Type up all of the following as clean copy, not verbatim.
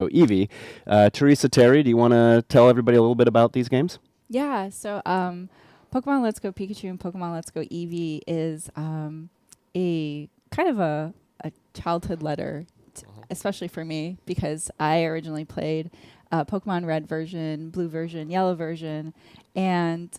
Eevee. Teresa, Terry, do you want to tell everybody a little bit about these games? Yeah, so Pokemon Let's Go Pikachu and Pokemon Let's Go Eevee is a kind of a childhood letter, especially for me, because I originally played Pokemon Red version, Blue version, Yellow version, and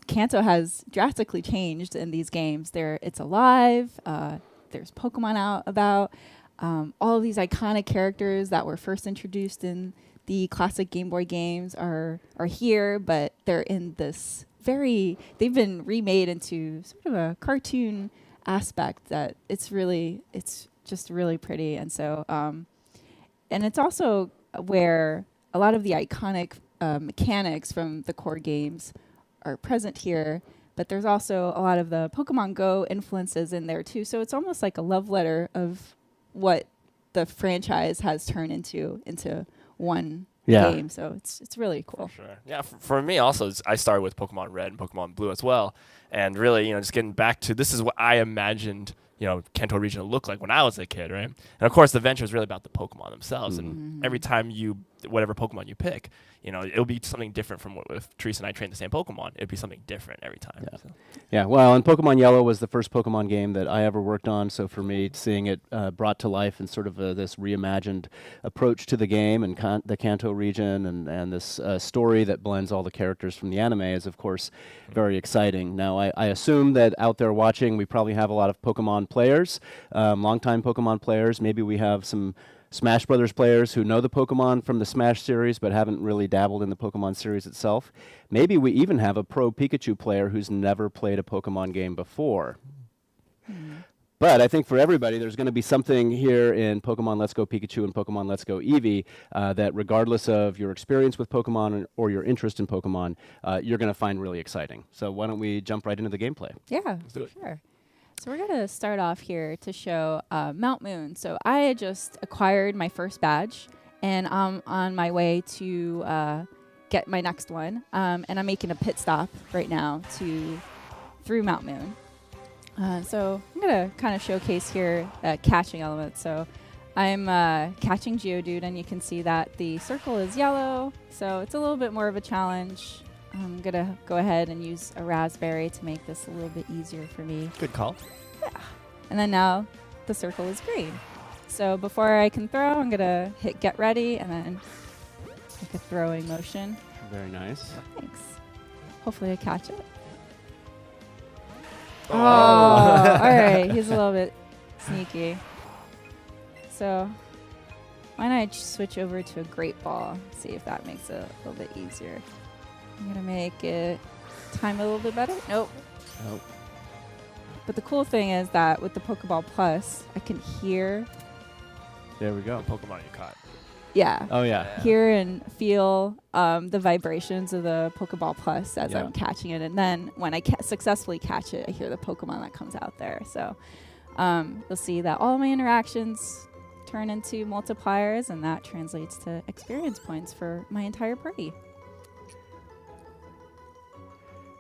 Kanto has drastically changed in these games. It's alive. There's Pokemon out about. All of these iconic characters that were first introduced in the classic Game Boy games are here, but they're in this they've been remade into sort of a cartoon aspect that it's just really pretty. And so, and it's also where a lot of the iconic mechanics from the core games are present here, but there's also a lot of the Pokemon Go influences in there too. So it's almost like a love letter of what the franchise has turned into one game. So it's really cool. For sure. Yeah, for me also, I started with Pokemon Red and Pokemon Blue as well. And really, just getting back to this is what I imagined, Kanto region to look like when I was a kid, right? And of course, the adventure is really about the Pokemon themselves. And every time whatever Pokemon you pick, it'll be something different from what if Teresa and I trained the same Pokemon. It'd be something different every time. Yeah. Yeah, well, and Pokemon Yellow was the first Pokemon game that I ever worked on. So for me, seeing it brought to life in sort of this reimagined approach to the game and the Kanto region and this story that blends all the characters from the anime is, of course, very exciting. Now, I assume that out there watching, we probably have a lot of Pokemon players, longtime Pokemon players. Maybe we have some Smash Brothers players who know the Pokemon from the Smash series but haven't really dabbled in the Pokemon series itself. Maybe we even have a pro Pikachu player who's never played a Pokemon game before. But I think for everybody, there's going to be something here in Pokemon Let's Go Pikachu and Pokemon Let's Go Eevee that regardless of your experience with Pokemon or your interest in Pokemon, you're going to find really exciting. So why don't we jump right into the gameplay? Yeah, Let's do it. sure. So we're going to start off here to show Mount Moon. So I had just acquired my first badge, and I'm on my way to get my next one. And I'm making a pit stop right now through Mount Moon. So I'm going to kind of showcase here catching elements. So I'm catching Geodude, and you can see that the circle is yellow. So it's a little bit more of a challenge. I'm going to go ahead and use a raspberry to make this a little bit easier for me. Good call. Yeah. And then now the circle is green. So before I can throw, I'm going to hit get ready and then make a throwing motion. Very nice. Thanks. Hopefully I catch it. Oh. All right. He's a little bit sneaky. So why don't I switch over to a great ball, see if that makes it a little bit easier. I'm going to make it time a little bit better. Nope. But the cool thing is that with the Pokeball Plus, I can hear. There we go. The Pokemon you caught. Yeah. Oh, yeah. Hear and feel the vibrations of the Pokeball Plus as Yeah. I'm catching it. And then when I successfully catch it, I hear the Pokemon that comes out there. So you'll see that all my interactions turn into multipliers, and that translates to experience points for my entire party.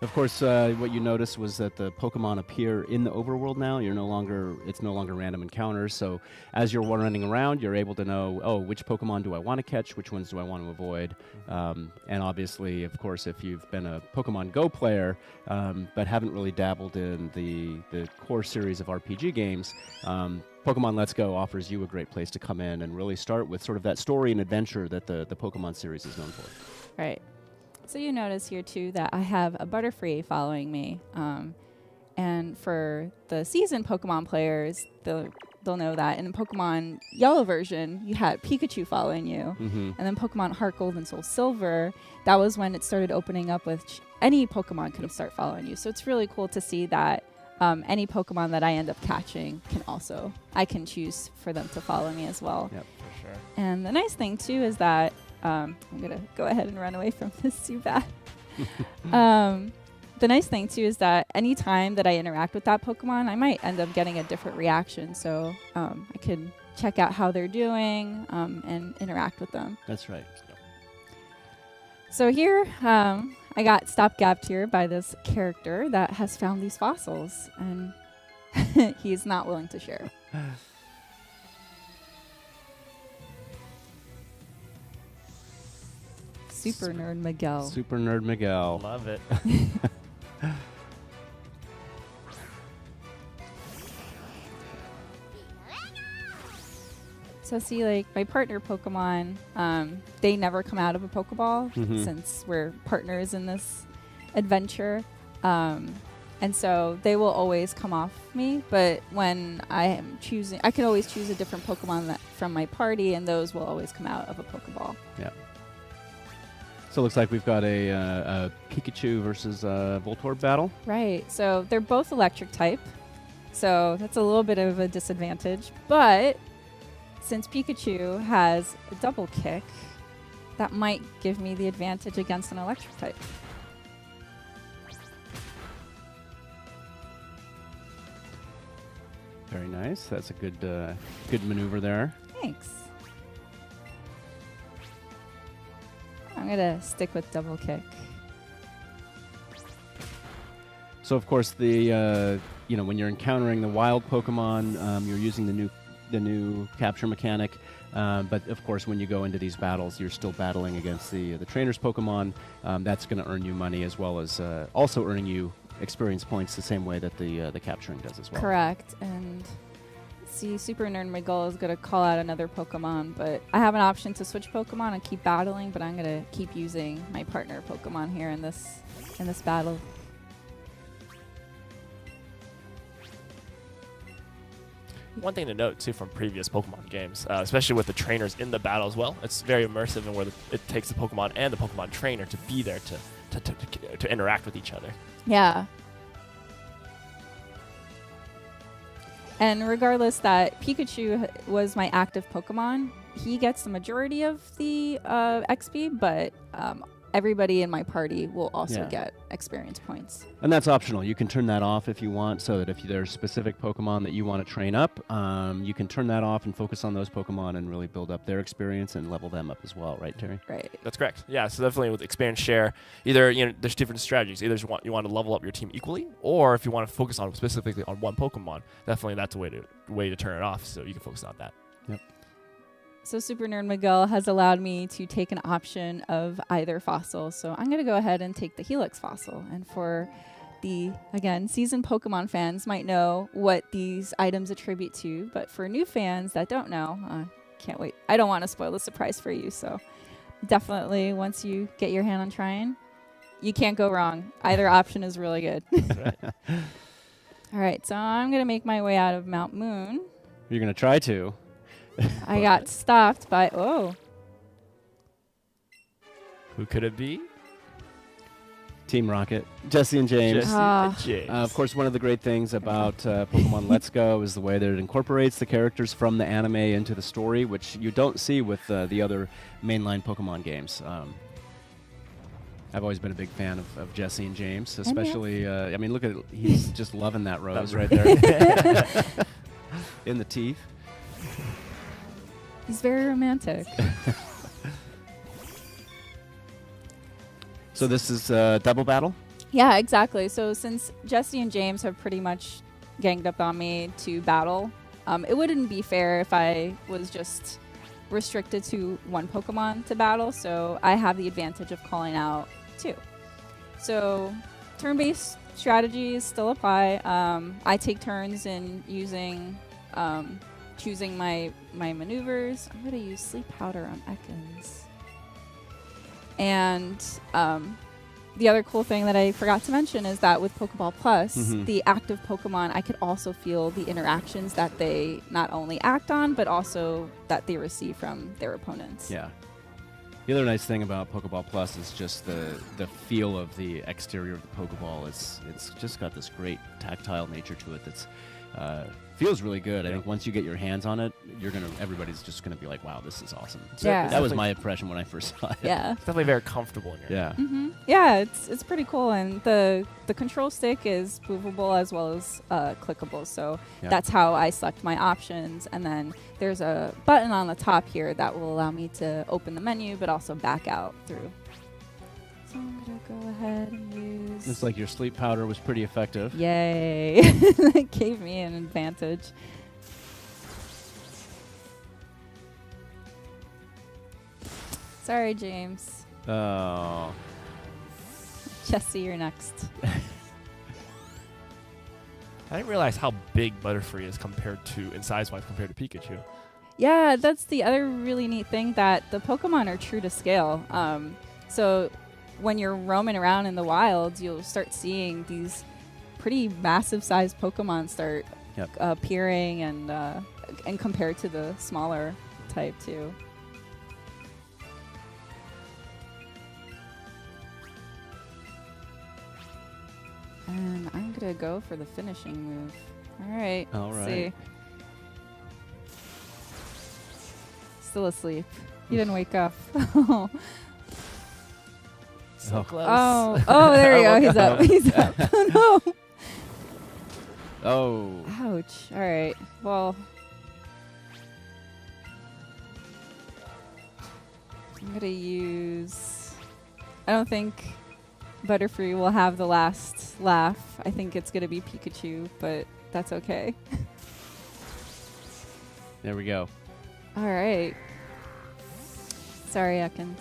Of course, what you noticed was that the Pokemon appear in the overworld now. It's no longer random encounters. So as you're running around, you're able to know, which Pokemon do I want to catch? Which ones do I want to avoid? And obviously, of course, if you've been a Pokemon Go player, but haven't really dabbled in the core series of RPG games, Pokemon Let's Go offers you a great place to come in and really start with sort of that story and adventure that the Pokemon series is known for. Right. So you notice here, too, that I have a Butterfree following me. And for the seasoned Pokemon players, they'll know that in Pokemon Yellow version, you had Pikachu following you. Mm-hmm. And then Pokemon Heart Gold and Soul Silver, that was when it started opening up with any Pokemon can start following you. So it's really cool to see that any Pokemon that I end up catching I can choose for them to follow me as well. Yep, for sure. And the nice thing, too, is that I'm going to go ahead and run away from this too bad. The nice thing, too, is that any time that I interact with that Pokemon, I might end up getting a different reaction. So I can check out how they're doing and interact with them. That's right. So here, I got stopgapped here by this character that has found these fossils, and he's not willing to share. Super Nerd Miguel. Super Nerd Miguel. Love it. So see, like my partner Pokemon, they never come out of a Pokeball since we're partners in this adventure. And so they will always come off me, but when I am choosing, I can always choose a different Pokemon from my party, and those will always come out of a Pokeball. Yeah. So it looks like we've got a Pikachu versus Voltorb battle. Right. So they're both electric type, so that's a little bit of a disadvantage. But since Pikachu has a double kick, that might give me the advantage against an electric type. Very nice. That's a good good maneuver there. Thanks. I'm going to stick with double kick. So of course the when you're encountering the wild Pokemon, you're using the new capture mechanic. But of course, when you go into these battles, you're still battling against the trainer's Pokemon. That's going to earn you money as well as also earning you experience points the same way that the capturing does as well. Correct. And see, Super Nerd Miguel is going to call out another Pokemon, but I have an option to switch Pokemon and keep battling, but I'm going to keep using my partner Pokemon here in this battle. One thing to note too from previous Pokemon games, especially with the trainers in the battle as well, it's very immersive in where it takes the Pokemon and the Pokemon trainer to be there to interact with each other. Yeah. And regardless that Pikachu was my active Pokemon, he gets the majority of the XP, but everybody in my party will also get experience points. And that's optional. You can turn that off if you want, so that if there's specific Pokemon that you want to train up, you can turn that off and focus on those Pokemon and really build up their experience and level them up as well, right, Terry? Right. That's correct. Yeah, so definitely with experience share, either there's different strategies. Either you want to level up your team equally, or if you want to focus on specifically on one Pokemon, definitely that's a way to turn it off, so you can focus on that. Yep. So Super Nerd Miguel has allowed me to take an option of either fossil. So I'm going to go ahead and take the Helix fossil. And for the, again, seasoned Pokemon fans might know what these items attribute to. But for new fans that don't know, can't wait. I don't want to spoil the surprise for you. So definitely once you get your hand on trying, you can't go wrong. Either option is really good. Right. All right. So I'm going to make my way out of Mount Moon. You're going to try to. I got stopped by, Who could it be? Team Rocket. Jessie and James. Jessie and James. Of course, one of the great things about Pokemon Let's Go is the way that it incorporates the characters from the anime into the story, which you don't see with the other mainline Pokemon games. I've always been a big fan of Jessie and James, especially, look at he's just loving that rose right there. In the teeth. He's very romantic. So this is double battle? Yeah, exactly. So since Jessie and James have pretty much ganged up on me to battle, it wouldn't be fair if I was just restricted to one Pokemon to battle. So I have the advantage of calling out two. So turn-based strategies still apply. I take turns in using... choosing my maneuvers. I'm going to use Sleep Powder on Ekans. And the other cool thing that I forgot to mention is that with Pokeball Plus, the active Pokemon, I could also feel the interactions that they not only act on, but also that they receive from their opponents. Yeah. The other nice thing about Pokeball Plus is just the feel of the exterior of the Pokeball. It's just got this great tactile nature to it that's feels really good. I think once you get your hands on it, everybody's just gonna be like, "Wow, this is awesome." Yeah. That was my impression when I first saw it. Yeah. It's definitely very comfortable in your hand. Yeah, it's pretty cool, and the control stick is movable as well as clickable. So that's how I select my options, and then there's a button on the top here that will allow me to open the menu, but also back out through. So I'm gonna go ahead and use. Looks like your sleep powder was pretty effective. Yay! That gave me an advantage. Sorry, James. Oh. Jessie, you're next. I didn't realize how big Butterfree is in size-wise compared to Pikachu. Yeah, that's the other really neat thing, that the Pokemon are true to scale. So when you're roaming around in the wilds, you'll start seeing these pretty massive-sized Pokemon start appearing, and compared to the smaller type too. And I'm gonna go for the finishing move. All right. All let's right. See. Still asleep. He didn't wake up. So close. Oh, there we go. He's up. He's up. Oh, no. Oh. Ouch. All right. Well, I'm going to use... I don't think Butterfree will have the last laugh. I think it's going to be Pikachu, but that's okay. There we go. All right. Sorry, Ekans.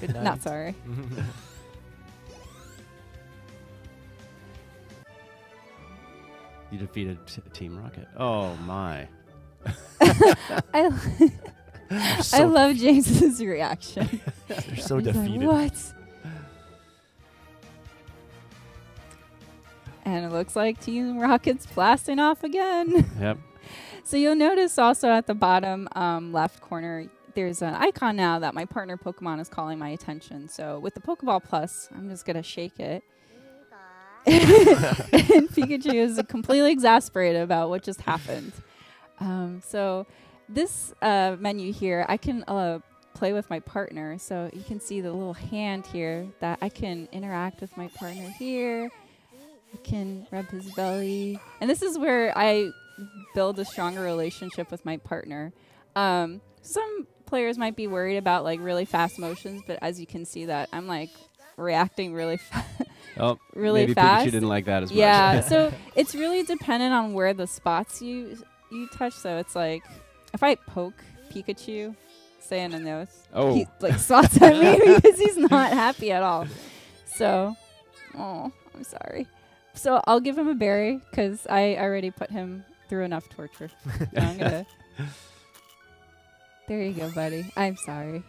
Good night. Not sorry. You defeated Team Rocket. Oh, my. I love James's reaction. They're so He's like, defeated. what? And it looks like Team Rocket's blasting off again. Yep. So you'll notice also at the bottom left corner, there's an icon now that my partner Pokemon is calling my attention. So with the Pokeball Plus, I'm just going to shake it. And Pikachu is completely exasperated about what just happened. So this menu here, I can play with my partner. So you can see the little hand here that I can interact with my partner here. I can rub his belly. And this is where I build a stronger relationship with my partner. Some players might be worried about like really fast motions, but as you can see that I'm like reacting really fast. Oh, really maybe fast. Pikachu didn't like that as much. Yeah, so it's really dependent on where the spots you touch. So it's like if I poke Pikachu, say in the nose, he like swats at me because he's not happy at all. So, I'm sorry. So I'll give him a berry because I already put him through enough torture. So I'm gonna. There you go, buddy. I'm sorry.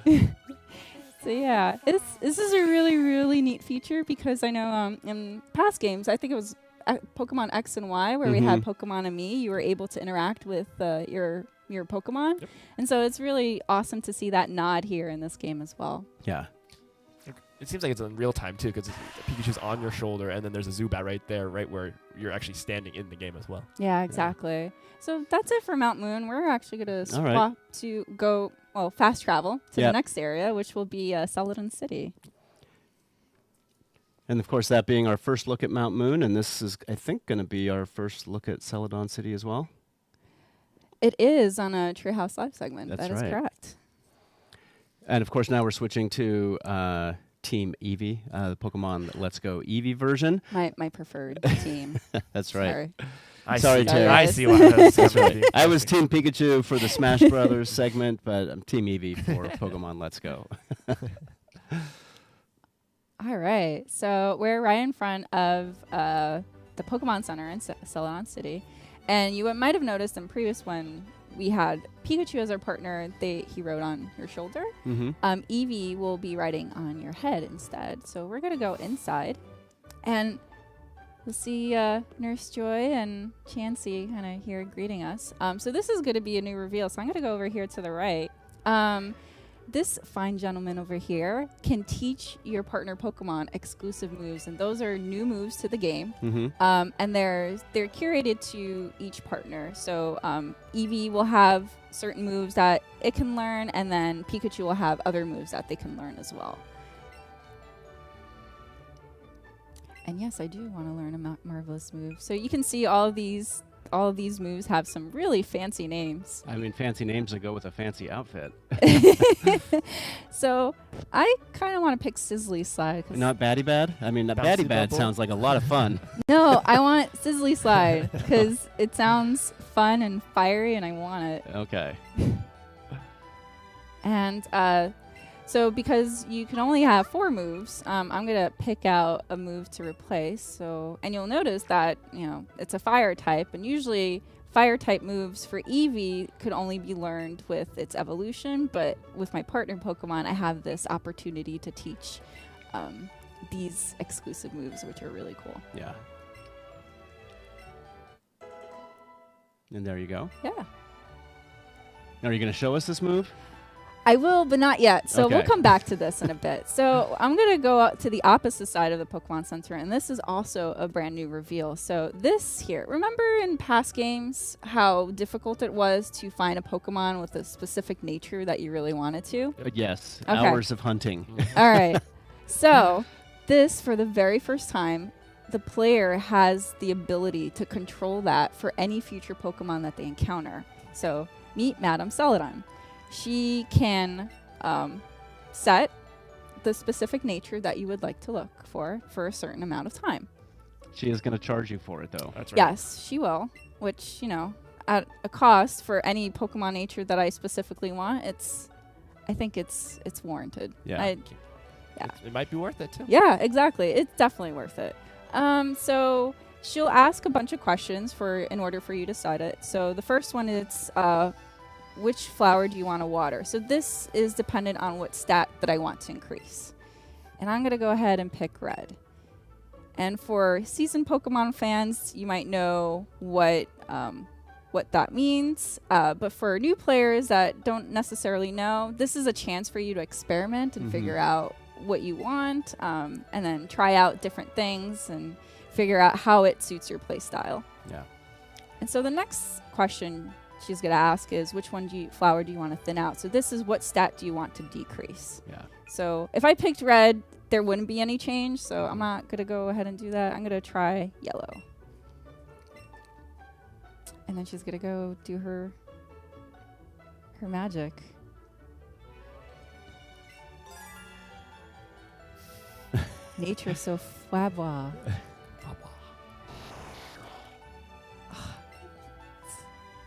So yeah, this is a really, really neat feature because I know in past games, I think it was Pokemon X and Y where we had Pokemon and me, you were able to interact with your Pokemon. Yep. And so it's really awesome to see that nod here in this game as well. Yeah. It seems like it's in real time too, because Pikachu's on your shoulder, and then there's a Zubat right there, right where you're actually standing in the game as well. Yeah, exactly. Yeah. So that's it for Mount Moon. We're actually going to swap to go, fast travel to the next area, which will be Celadon City. And of course, that being our first look at Mount Moon, and this is, I think, going to be our first look at Celadon City as well. It is on a Treehouse Live segment. That's that is correct. And of course, now we're switching to Team Eevee, the Pokemon Let's Go Eevee version. My preferred team. That's right. Sorry. Sorry, Terry. I see what That's right. I was Team Pikachu for the Smash Brothers segment, but I'm Team Eevee for Pokemon Let's Go. All right. So we're right in front of the Pokemon Center in Celadon City. And you might have noticed in previous one, we had Pikachu as our partner. He rode on your shoulder. Eevee will be riding on your head instead. So we're going to go inside. And we'll see Nurse Joy and Chansey kind of here greeting us. So this is going to be a new reveal. So I'm going to go over here to the right. This fine gentleman over here can teach your partner Pokemon exclusive moves, and those are new moves to the game. And they're curated to each partner. So Eevee will have certain moves that it can learn, and then Pikachu will have other moves that they can learn as well. And yes, I do want to learn a marvelous move. So you can see all of these moves have some really fancy names. I mean, fancy names that go with a fancy outfit. So I kind of want to pick Sizzly Slide. Not Batty Bad? I mean, Batty Bad sounds like a lot of fun. No, I want Sizzly Slide because it sounds fun and fiery, and I want it. Okay. And So because you can only have 4 moves, I'm going to pick out a move to replace. So, and you'll notice that, you know, it's a fire type, and usually fire type moves for Eevee could only be learned with its evolution, but with my partner Pokemon, I have this opportunity to teach these exclusive moves, which are really cool. Yeah. And there you go. Yeah. Now, are you going to show us this move? I will, but not yet. So we'll Okay. come back to this in a bit. So I'm going to go out to the opposite side of the Pokemon Center, and this is also a brand new reveal. So this here, remember in past games how difficult it was to find a Pokemon with a specific nature that you really wanted to? Yes. Okay. Hours of hunting. All right. So this, for the very first time, the player has the ability to control that for any future Pokemon that they encounter. So meet Madame Celadon. She can set the specific nature that you would like to look for a certain amount of time. She is going to charge you for it, though. That's right. Yes, she will, which, you know, at a cost for any Pokemon nature that I specifically want, I think it's warranted. Yeah. It might be worth it too. Yeah, exactly. It's definitely worth it. So she'll ask a bunch of questions in order for you to decide it. So the first one is, which flower do you want to water? So this is dependent on what stat that I want to increase. And I'm going to go ahead and pick red. And for seasoned Pokemon fans, you might know what that means. But for new players that don't necessarily know, this is a chance for you to experiment and figure out what you want, and then try out different things and figure out how it suits your play style. Yeah. And so the next question she's going to ask is, which flower do you want to thin out? So this is, what stat do you want to decrease? Yeah. So if I picked red, there wouldn't be any change, so I'm not going to go ahead and do that. I'm going to try yellow. And then she's going to go do her magic. Nature is so fwabwa.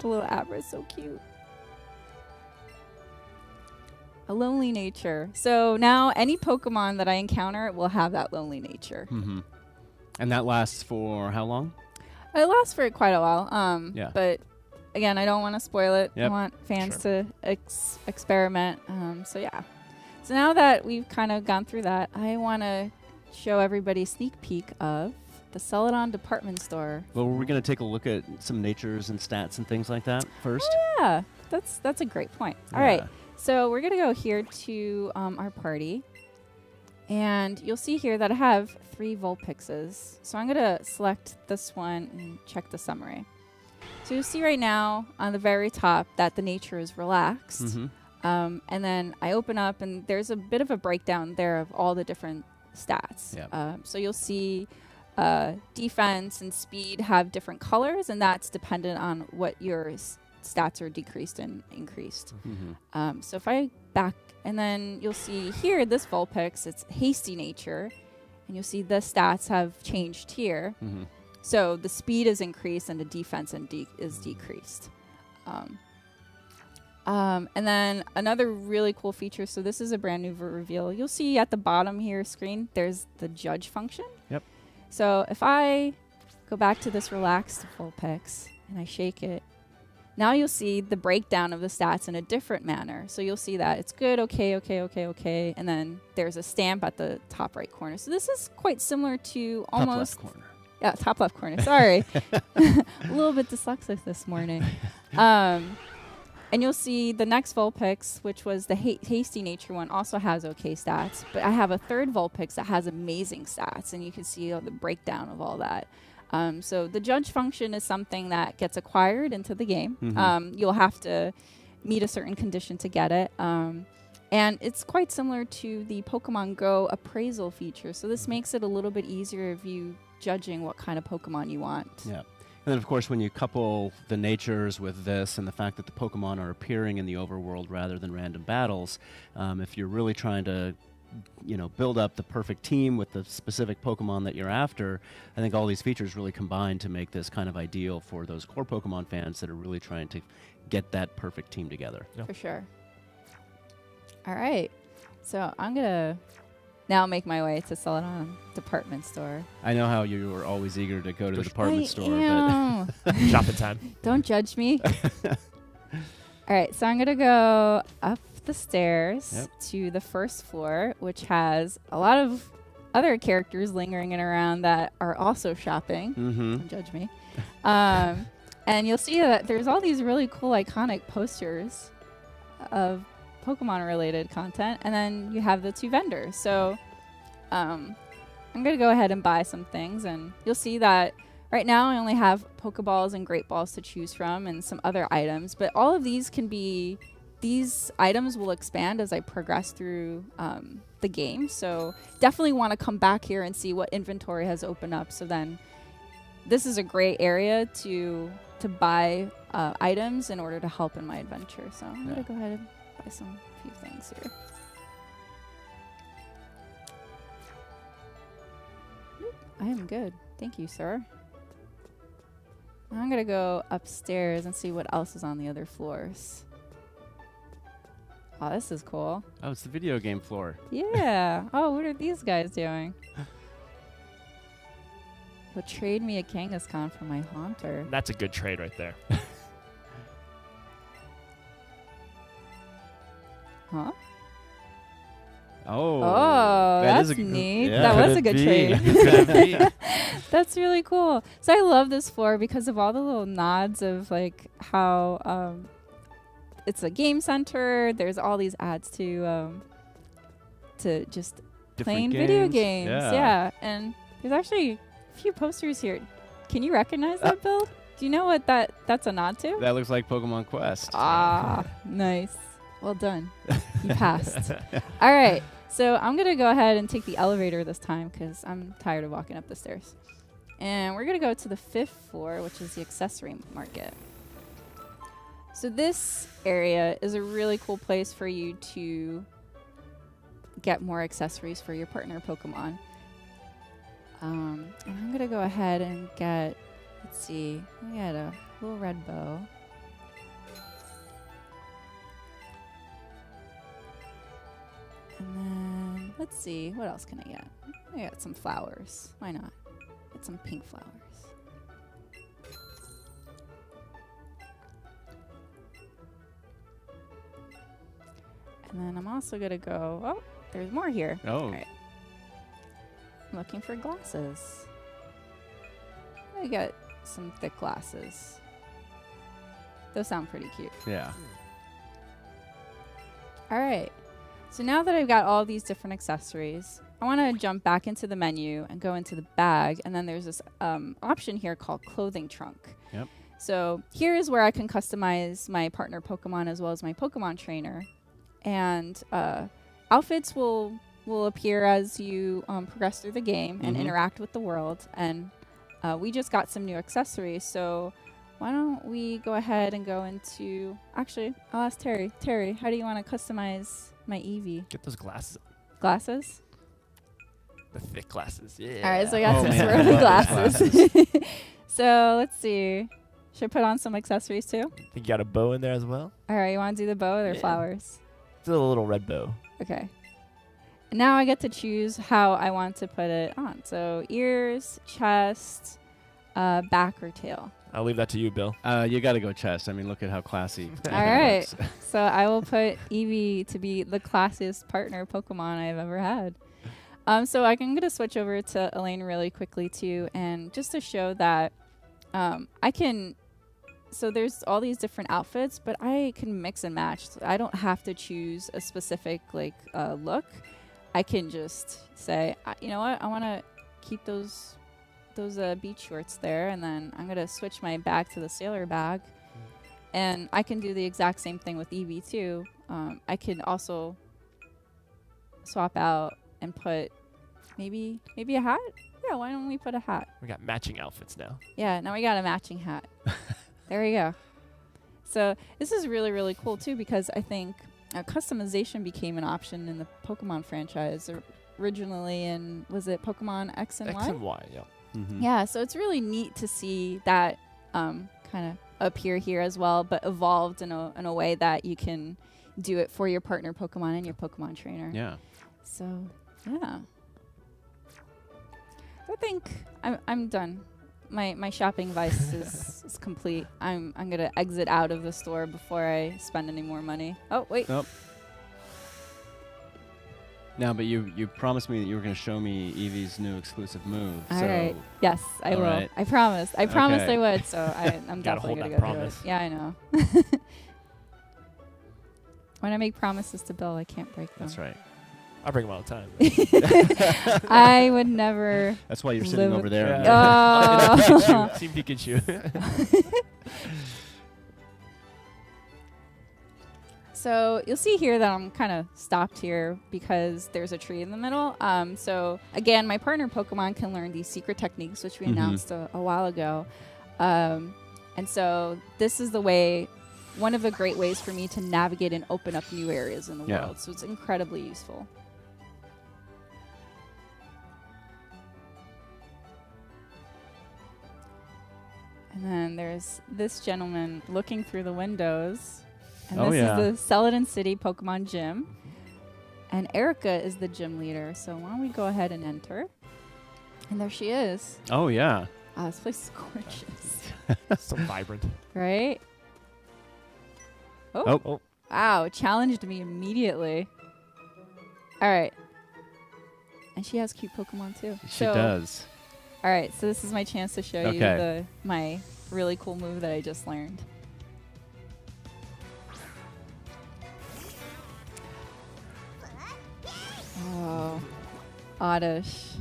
The little Abra is so cute. A lonely nature. So now any Pokemon that I encounter will have that lonely nature. Mm-hmm. And that lasts for how long? It lasts for quite a while. Yeah. But again, I don't want to spoil it. Yep. I want fans to experiment. So yeah. So now that we've kind of gone through that, I want to show everybody a sneak peek of the Celadon Department Store. Well, we're going to take a look at some natures and stats and things like that first. Yeah, that's a great point. All right. So we're going to go here to our party. And you'll see here that I have 3 Vulpixes. So I'm going to select this one and check the summary. So you'll see right now on the very top that the nature is relaxed. Mm-hmm. And then I open up and there's a bit of a breakdown there of all the different stats. Yep. So you'll see defense and speed have different colors, and that's dependent on what your stats are decreased and increased. Mm-hmm. So if I back, and then you'll see here, this Vulpix, it's hasty nature, and you'll see the stats have changed here. Mm-hmm. So the speed is increased and the defense is decreased. And then another really cool feature, so this is a brand new reveal. You'll see at the bottom here screen, there's the judge function. Yep. So if I go back to this relaxed Vulpix and I shake it, now you'll see the breakdown of the stats in a different manner. So you'll see that it's good, okay, and then there's a stamp at the top right corner. So this is quite similar to almost... Top left corner. Yeah, top left corner. Sorry. A little bit dyslexic this morning. And you'll see the next Vulpix, which was the hasty nature one, also has okay stats. But I have a third Vulpix that has amazing stats, and you can see the breakdown of all that. So the judge function is something that gets acquired into the game. Mm-hmm. You'll have to meet a certain condition to get it. And it's quite similar to the Pokemon Go appraisal feature. So this makes it a little bit easier of you judging what kind of Pokemon you want. Yeah. And then, of course, when you couple the natures with this and the fact that the Pokemon are appearing in the overworld rather than random battles, if you're really trying to, build up the perfect team with the specific Pokemon that you're after, I think all these features really combine to make this kind of ideal for those core Pokemon fans that are really trying to get that perfect team together. For sure. All right. So I'm going to now make my way to Celadon Department Store. I know how you were always eager to go to the department store, am. Shopping time. Don't judge me. All right, so I'm going to go up the stairs to the first floor, which has a lot of other characters lingering in around that are also shopping. Don't judge me. And you'll see that there's all these really cool iconic posters of Pokemon-related content, and then you have the 2 vendors. So I'm going to go ahead and buy some things, and you'll see that right now I only have Pokeballs and Great Balls to choose from and some other items, but all of these can be, these items will expand as I progress through the game. So definitely want to come back here and see what inventory has opened up. So then this is a great area to buy items in order to help in my adventure. So I'm going to go ahead and buy some few things here. I am good. Thank you, sir. Now I'm going to go upstairs and see what else is on the other floors. Oh, this is cool. Oh, it's the video game floor. Yeah. Oh, what are these guys doing? Well, trade me a Kangaskhan for my Haunter. That's a good trade right there. Huh? Oh, that's is neat. Yeah. That was a Could good it be? trade. Could it be? That's really cool. So I love this floor because of all the little nods of like how it's a game center. There's all these ads to just Different playing video games. Yeah. Yeah, and there's actually a few posters here. Can you recognize that build? Do you know what that's a nod to? That looks like Pokemon Quest. Ah, nice. Well done. You passed. All right. So I'm going to go ahead and take the elevator this time because I'm tired of walking up the stairs. And we're going to go to the 5th floor, which is the accessory market. So this area is a really cool place for you to get more accessories for your partner Pokemon. And I'm going to go ahead and get, let's see, I got a little red bow. And then, let's see, what else can I get? I got some flowers. Why not? Get some pink flowers. And then I'm also going to go, oh, there's more here. Oh. All right. I'm looking for glasses. I got some thick glasses. Those sound pretty cute. Yeah. All right. So now that I've got all these different accessories, I want to jump back into the menu and go into the bag. And then there's this option here called clothing trunk. Yep. So here is where I can customize my partner Pokemon as well as my Pokemon trainer. And outfits will appear as you progress through the game and interact with the world. And we just got some new accessories. So why don't we go ahead and go into... Actually, I'll ask Terry. Terry, how do you want to customize my Eevee? Get those glasses. Glasses? The thick glasses. Yeah. All right, so I got some man. swirly I love those glasses. So let's see. Should I put on some accessories too? Think you got a bow in there as well? All right, you want to do the bow or Yeah. flowers? It's a little red bow. Okay. And now I get to choose how I want to put it on. So ears, chest, back or tail. I'll leave that to you, Bill. You got to go chest. I mean, look at how classy. All right. So I will put Eevee to be the classiest partner Pokemon I've ever had. So I'm going to switch over to Elaine really quickly too, and just to show that I can. So there's all these different outfits, but I can mix and match. So I don't have to choose a specific look. I can just say, you know what, I want to keep those beach shorts there, and then I'm gonna switch my bag to the sailor bag, and I can do the exact same thing with Eevee too. I can also swap out and put maybe a hat. Yeah, why don't we put a hat? We got matching outfits now. Yeah, now we got a matching hat. There we go. So this is really, really cool too, because I think customization became an option in the Pokemon franchise originally, and was it Pokemon X and Y? X and Y, yeah. Yeah, so it's really neat to see that kind of appear here as well, but evolved in a way that you can do it for your partner Pokemon and your Pokemon trainer. Yeah. So, yeah. I think I'm done. My shopping vice is complete. I'm gonna exit out of the store before I spend any more money. Oh wait. Nope. Now, but you promised me that you were going to show me Eevee's new exclusive move. All so right. Yes, I all will. right. I promised. I promised Okay. I would. So I'm Gotta definitely hold gonna that go promise. through it. Yeah, I know. When I make promises to Bill, I can't break them. That's right. I bring them all the time. I would never. That's why you're sitting Live over with- there. Oh. Pikachu. Team Pikachu. So you'll see here that I'm kind of stopped here because there's a tree in the middle. So again, my partner Pokemon can learn these secret techniques, which we announced a while ago. And so this is the way, one of the great ways for me to navigate and open up new areas in the Yeah. world. So it's incredibly useful. And then there's this gentleman looking through the windows. And Oh, this yeah. is the Celadon City Pokemon Gym. And Erica is the gym leader. So why don't we go ahead and enter? And there she is. Oh, yeah. Ah, this place is gorgeous. So vibrant. Right? Oh. Wow, it challenged me immediately. All right. And she has cute Pokemon too. She does. All right, so this is my chance to show you Okay. my really cool move that I just learned. Oh, Oddish.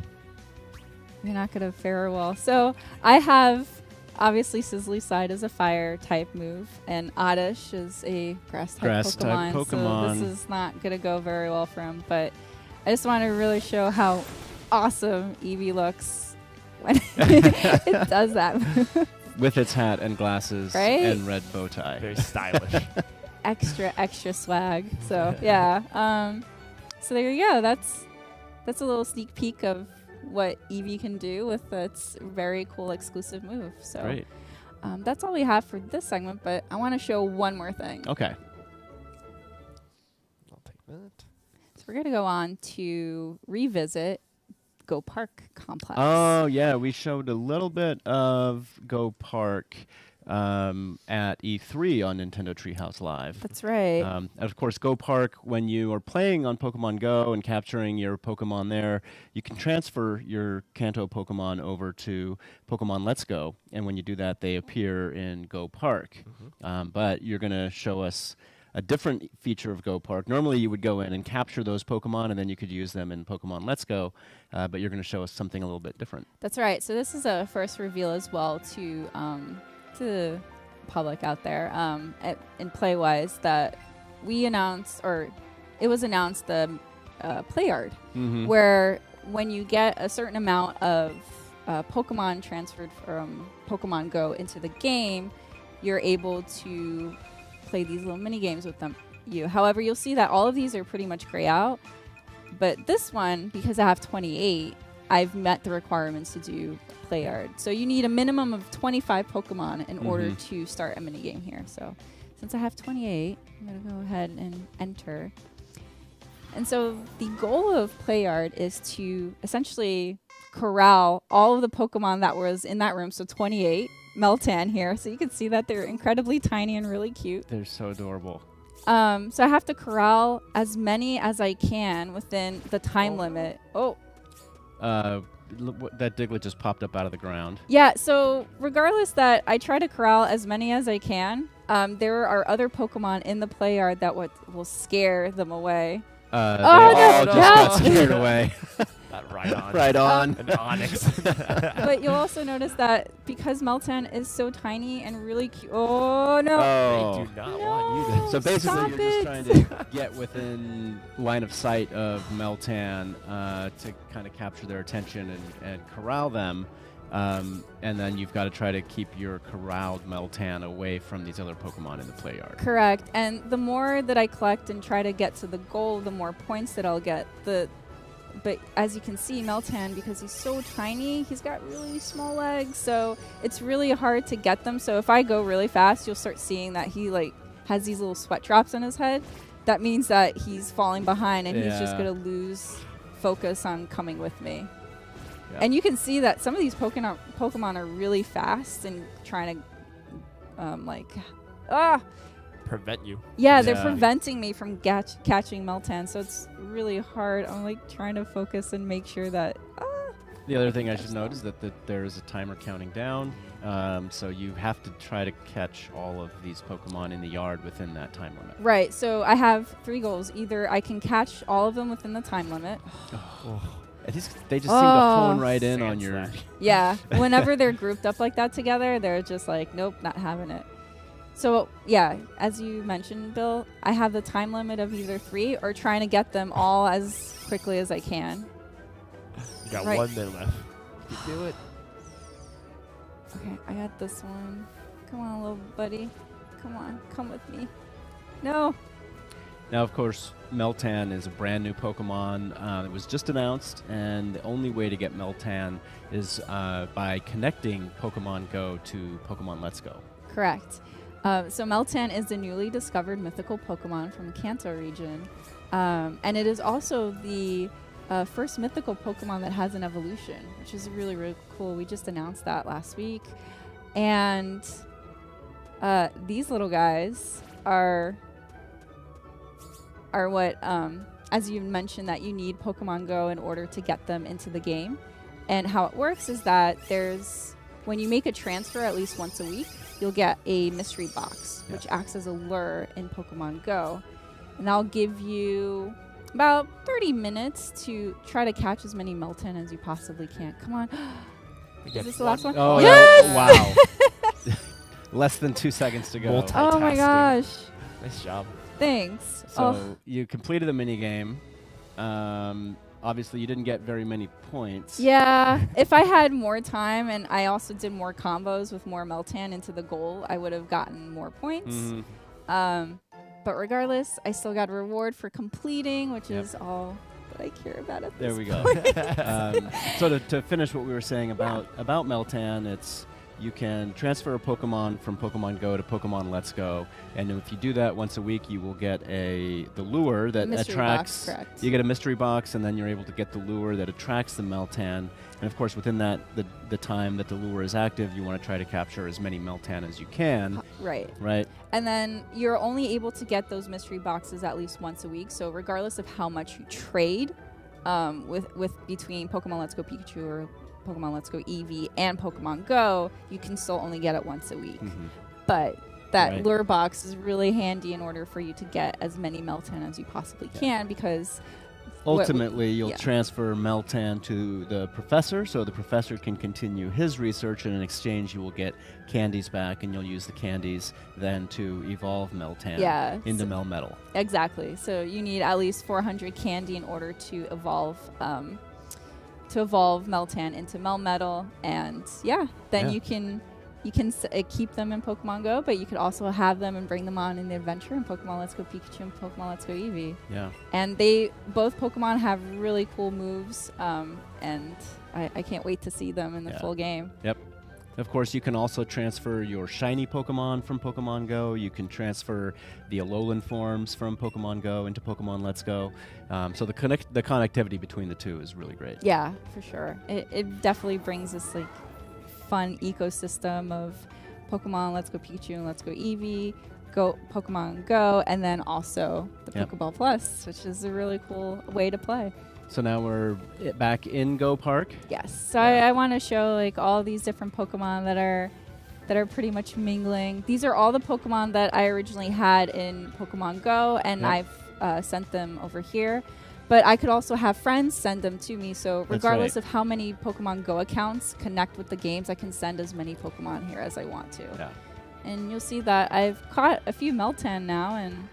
You're not going to fare well. So I have, obviously, Sizzly Side is a fire type move, and Oddish is a grass type Grass-type Pokemon. Pokemon. So this is not going to go very well for him, but I just want to really show how awesome Eevee looks when it does that move. With its hat and glasses Right? and red bow tie. Very stylish. extra swag. So yeah. So there you go. That's a little sneak peek of what Eevee can do with its very cool exclusive move. So Great. that's all we have for this segment. But I want to show one more thing. Okay. I'll take that. So we're gonna go on to revisit Go Park Complex. Oh, yeah. We showed a little bit of Go Park at E3 on Nintendo Treehouse Live. That's right. And of course, Go Park, when you are playing on Pokemon Go and capturing your Pokemon there, you can transfer your Kanto Pokemon over to Pokemon Let's Go. And when you do that, they appear in Go Park. But you're going to show us a different feature of Go Park. Normally, you would go in and capture those Pokemon, and then you could use them in Pokemon Let's Go. But you're going to show us something a little bit different. That's right. So this is a first reveal as well to the public out there in Playwise that we announced, or it was announced, the Play Yard, where when you get a certain amount of Pokemon transferred from Pokemon Go into the game, you're able to play these little mini games with them. However, you'll see that all of these are pretty much gray out, but this one, because I have 28, I've met the requirements to do Play Yard. So you need a minimum of 25 Pokemon in order to start a mini game here. So since I have 28, I'm going to go ahead and enter. And so the goal of Play Yard is to essentially corral all of the Pokemon that was in that room. So 28 Meltan here. So you can see that they're incredibly tiny and really cute. They're so adorable. So I have to corral as many as I can within the time limit. That Diglett just popped up out of the ground. Yeah, so regardless that I try to corral as many as I can, there are other Pokemon in the play yard that will scare them away. They no, all just got no. scared away. That right on. Right on. An Onyx. But you'll also notice that because Meltan is so tiny and really cute. Oh, no. Oh. They do not want you to. So basically, Stop you're just it. trying to get within line of sight of Meltan to kind of capture their attention and corral them. And then you've got to try to keep your corralled Meltan away from these other Pokemon in the play yard. Correct. And the more that I collect and try to get to the goal, the more points that I'll get. But as you can see, Meltan, because he's so tiny, he's got really small legs, so it's really hard to get them. So if I go really fast, you'll start seeing that he has these little sweat drops on his head. that means that he's falling behind and he's just Yeah. going to lose focus on coming with me. Yeah. And you can see that some of these Pokemon are really fast and trying to, Prevent you. yeah, they're Yeah. preventing me from catching Meltan. So it's really hard. I'm like trying to focus and make sure that, The other thing I should note is that there is a timer counting down, so you have to try to catch all of these Pokemon in the yard within that time limit. right. So I have 3 goals. Either I can catch all of them within the time limit. They just seem to hone right in on Sand your. slash. Yeah. Whenever they're grouped up like that together, they're just like, nope, not having it. So, yeah, as you mentioned, Bill, I have the time limit of either 3 or trying to get them all as quickly as I can. You got Right. 1 minute left. You do it. Okay, I got this one. Come on, little buddy. Come on, come with me. No. Now, of course, Meltan is a brand new Pokemon. It was just announced, and the only way to get Meltan is by connecting Pokemon Go to Pokemon Let's Go. Correct. So Meltan is the newly discovered mythical Pokemon from Kanto region. And it is also the first mythical Pokemon that has an evolution, which is really, really cool. We just announced that last week. And these little guys are what, as you mentioned, that you need Pokemon Go in order to get them into the game. And how it works is that when you make a transfer at least once a week, you'll get a mystery box, which acts as a lure in Pokemon Go. And that'll give you about 30 minutes to try to catch as many Meltan as you possibly can. Come on. Is this the last one? Oh, Yes! yeah. Wow. Less than 2 seconds to go. Oh my Multitasking. gosh. Nice job. Thanks. So you completed the minigame. Obviously, you didn't get very many points. Yeah, if I had more time and I also did more combos with more Meltan into the goal, I would have gotten more points. Mhm. But regardless, I still got a reward for completing, which is all that I care about at There this we go. point. So to finish what we were saying about Meltan, it's you can transfer a Pokemon from Pokemon Go to Pokemon Let's Go, and if you do that once a week, you will get the lure that Mystery attracts. box, correct. You get a mystery box, and then you're able to get the lure that attracts the Meltan. And of course, within that, the time that the lure is active, you want to try to capture as many Meltan as you can. Right. Right. And then you're only able to get those mystery boxes at least once a week. So regardless of how much you trade with between Pokemon Let's Go Pikachu or Pokemon Let's Go Eevee and Pokemon Go, you can still only get it once a week. Mhm. But that Right. lure box is really handy in order for you to get as many Meltan as you possibly can, because Ultimately, you'll yeah. transfer Meltan to the professor, so the professor can continue his research, and in exchange, you will get candies back, and you'll use the candies then to evolve Meltan into Melmetal. Exactly. So you need at least 400 candy in order to evolve Meltan into Melmetal, and then you can keep them in Pokemon Go, but you could also have them and bring them on in the adventure in Pokemon Let's Go Pikachu and Pokemon Let's Go Eevee. Yeah. And both Pokemon have really cool moves, and I can't wait to see them in the full game. Yep. Of course, you can also transfer your shiny Pokemon from Pokemon Go. You can transfer the Alolan forms from Pokemon Go into Pokemon Let's Go. So the connectivity between the two is really great. Yeah, for sure. It definitely brings this like fun ecosystem of Pokemon Let's Go Pikachu and Let's Go Eevee, Pokemon Go, and then also the Pokeball Plus, which is a really cool way to play. So now we're back in Go Park. Yes. So I want to show like all these different Pokemon that are pretty much mingling. These are all the Pokemon that I originally had in Pokemon Go, and I've sent them over here. But I could also have friends send them to me. So regardless of how many Pokemon Go accounts connect with the games, I can send as many Pokemon here as I want to. Yeah. And you'll see that I've caught a few Meltan now, and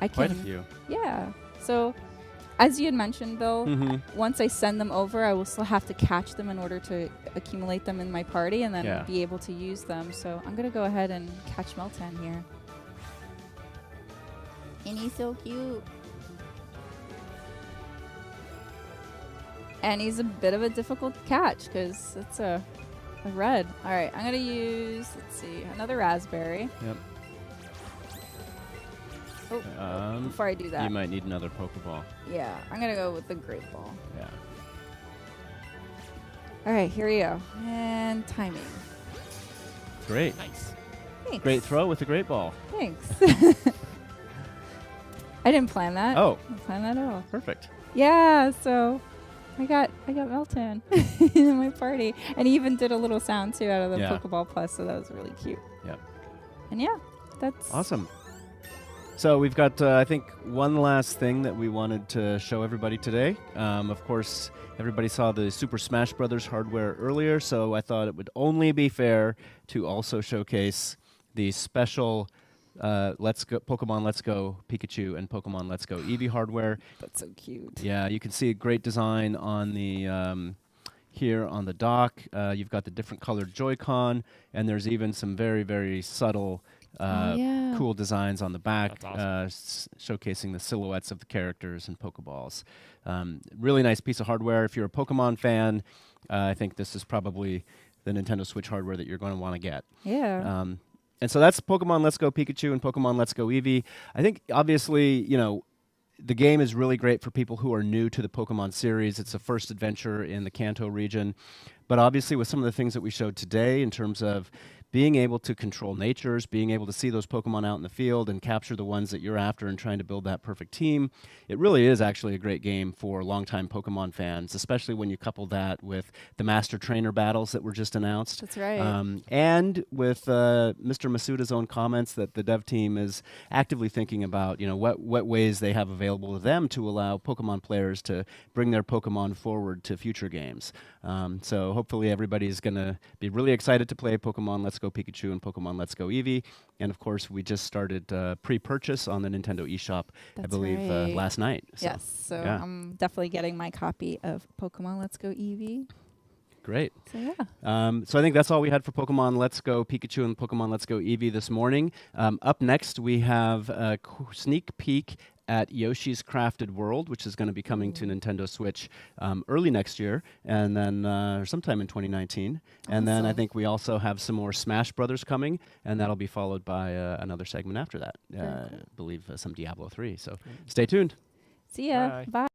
I can. Quite a few. Yeah. So as you had mentioned, Bill, once I send them over, I will still have to catch them in order to accumulate them in my party and then be able to use them. So I'm going to go ahead and catch Meltan here. And he's so cute. And he's a bit of a difficult catch because it's a red. All right, I'm going to use, let's see, another raspberry. Yep. Before I do that, You might need another Pokeball. yeah, I'm gonna go with the Great Ball. Yeah. All right, here we go. And timing. Great. Nice. Thanks. Great throw with the Great Ball. Thanks. I didn't plan that. Oh, I didn't plan that at all. perfect. Yeah, so I got Melton in my party, and he even did a little sound too out of the Yeah. Pokeball Plus, so that was really cute. Yep. And yeah, that's Awesome. So we've got, I think, one last thing that we wanted to show everybody today. Of course, everybody saw the Super Smash Brothers hardware earlier, so I thought it would only be fair to also showcase the special Pokemon Let's Go Pikachu and Pokemon Let's Go Eevee hardware. That's so cute. Yeah, you can see a great design on the here on the dock. You've got the different colored Joy-Con, and there's even some very, very subtle yeah. cool designs on the back, That's awesome. showcasing the silhouettes of the characters and Pokeballs. Really nice piece of hardware. If you're a Pokemon fan, I think this is probably the Nintendo Switch hardware that you're going to want to get. Yeah. And so that's Pokemon Let's Go Pikachu and Pokemon Let's Go Eevee. I think, obviously, the game is really great for people who are new to the Pokemon series. It's a first adventure in the Kanto region. But obviously, with some of the things that we showed today in terms of being able to control natures, being able to see those Pokemon out in the field and capture the ones that you're after and trying to build that perfect team, it really is actually a great game for longtime Pokemon fans, especially when you couple that with the Master Trainer battles that were just announced. That's right. And with Mr. Masuda's own comments that the dev team is actively thinking about, what ways they have available to them to allow Pokemon players to bring their Pokemon forward to future games. So hopefully everybody's going to be really excited to play Pokemon Let's Go Pikachu and Pokemon Let's Go Eevee. And of course, we just started pre-purchase on the Nintendo eShop, I That's believe, right. last night. So, Yes, so yeah. I'm definitely getting my copy of Pokemon Let's Go Eevee. Great. So yeah. So I think that's all we had for Pokemon Let's Go Pikachu and Pokemon Let's Go Eevee this morning. Up next, we have a sneak peek at Yoshi's Crafted World, which is going to be coming to Nintendo Switch early next year, and then sometime in 2019. And then I Awesome. think we also have some more Smash Brothers coming, and that'll be followed by another segment after that. Very I cool. believe some Diablo 3. So stay tuned. See ya. Bye. Bye.